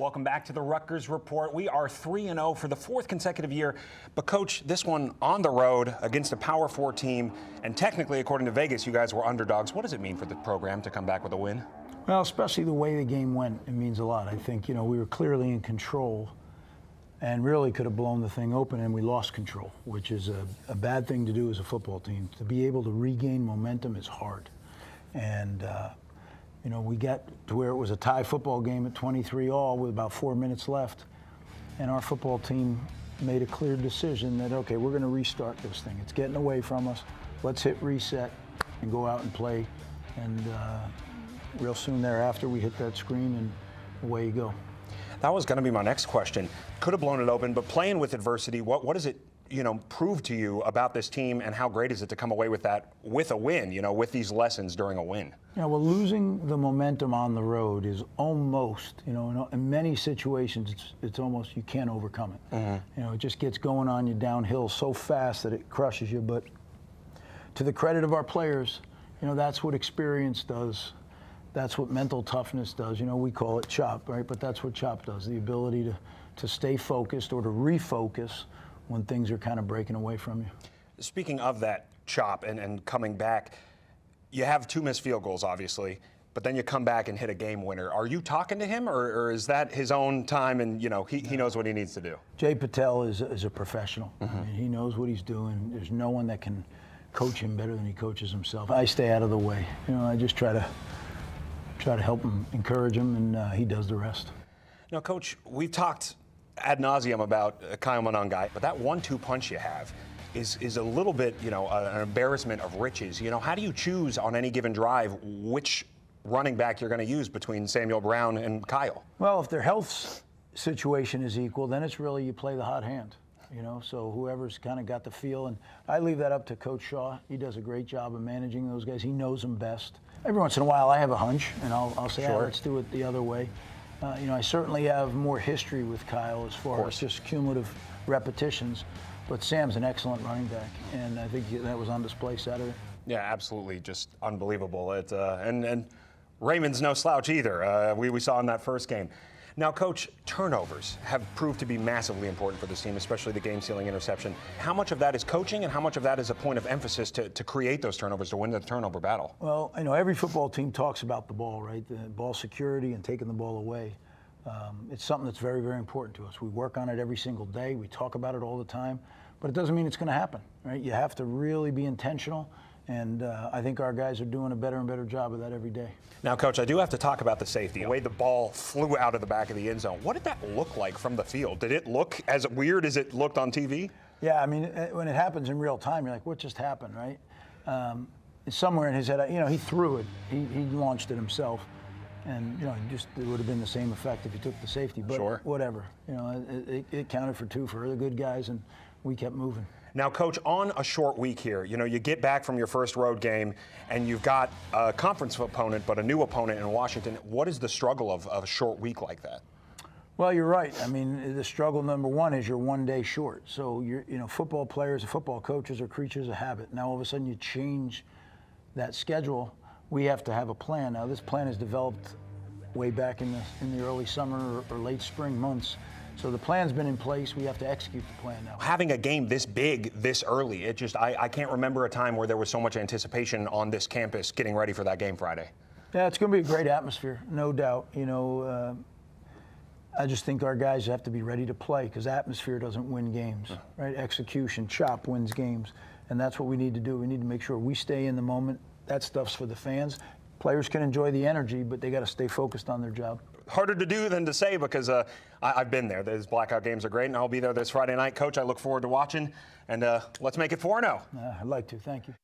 Welcome back to the Rutgers Report. We are 3-0 for the fourth consecutive year. But, Coach, this one on the road against a Power 4 team, and technically, according to Vegas, you guys were underdogs. What does it mean for the program to come back with a win? Well, especially the way the game went, it means a lot. I think, we were clearly in control and really could have blown the thing open, and we lost control, which is a bad thing to do as a football team. To be able to regain momentum is hard. And, we got to where it was a tie football game at 23-all with about 4 minutes left, and our football team made a clear decision that, okay, we're going to restart this thing. It's getting away from us. Let's hit reset and go out and play. And real soon thereafter, we hit that screen, and away you go. That was going to be my next question. Could have blown it open, but playing with adversity, what does it, prove to you about this team, and how great is it to come away with that, with a win, with these lessons during a win? Well, losing the momentum on the road is almost, in many situations, it's almost you can't overcome it. Mm-hmm. It just gets going on you downhill so fast that it crushes you. But to the credit of our players, that's what experience does. That's what mental toughness does. We call it CHOP, right? But that's what CHOP does, the ability to stay focused or to refocus when things are kind of breaking away from you. Speaking of that CHOP and coming back, you have 2 missed field goals, obviously, but then you come back and hit a game winner. Are you talking to him, or is that his own time and, he knows what he needs to do? Jay Patel is a professional. Mm-hmm. I mean, he knows what he's doing. There's no one that can coach him better than he coaches himself. I stay out of the way. I just try to help him, encourage him, and he does the rest. Now, Coach, we've talked ad nauseum about Kyle Monangai, but that 1-2 punch you have is a little bit, an embarrassment of riches. How do you choose on any given drive which running back you're going to use between Samuel Brown and Kyle? Well, if their health situation is equal, then it's really you play the hot hand. So whoever's kind of got the feel, and I leave that up to Coach Shaw. He does a great job of managing those guys. He knows them best. Every once in a while, I have a hunch, and I'll say, sure, let's do it the other way. I certainly have more history with Kyle as far as just cumulative repetitions, but Sam's an excellent running back, and I think that was on display Saturday. Yeah, absolutely, just unbelievable. And Raymond's no slouch either. We saw in that first game. Now, Coach, turnovers have proved to be massively important for this team, especially the game-sealing interception. How much of that is coaching, and how much of that is a point of emphasis to create those turnovers, to win the turnover battle? Well, every football team talks about the ball, right? The ball security and taking the ball away. It's something that's very, very important to us. We work on it every single day. We talk about it all the time, but it doesn't mean it's going to happen, right? You have to really be intentional. And I think our guys are doing a better and better job of that every day. Now, Coach, I do have to talk about the safety. The way the ball flew out of the back of the end zone. What did that look like from the field? Did it look as weird as it looked on TV? Yeah, when it happens in real time, you're like, what just happened, right? Somewhere in his head, he threw it. He launched it himself. And, it would have been the same effect if he took the safety. But sure, whatever. It counted for 2 for the good guys, and we kept moving. Now, Coach, on a short week here, you get back from your first road game, and you've got a conference opponent, but a new opponent in Washington. What is the struggle of a short week like that? Well, you're right. The struggle number one is you're 1 day short. So, football players and football coaches are creatures of habit. Now, all of a sudden, you change that schedule. We have to have a plan. Now, this plan is developed way back in the early summer or late spring months. So the plan's been in place. We have to execute the plan now. Having a game this big, this early, I can't remember a time where there was so much anticipation on this campus getting ready for that game Friday. Yeah, it's going to be a great atmosphere, no doubt. I just think our guys have to be ready to play, because atmosphere doesn't win games, right? Execution, CHOP wins games, and that's what we need to do. We need to make sure we stay in the moment. That stuff's for the fans. Players can enjoy the energy, but they got to stay focused on their job. Harder to do than to say, because I've been there. Those blackout games are great, and I'll be there this Friday night. Coach, I look forward to watching, and let's make it 4-0. I'd like to. Thank you.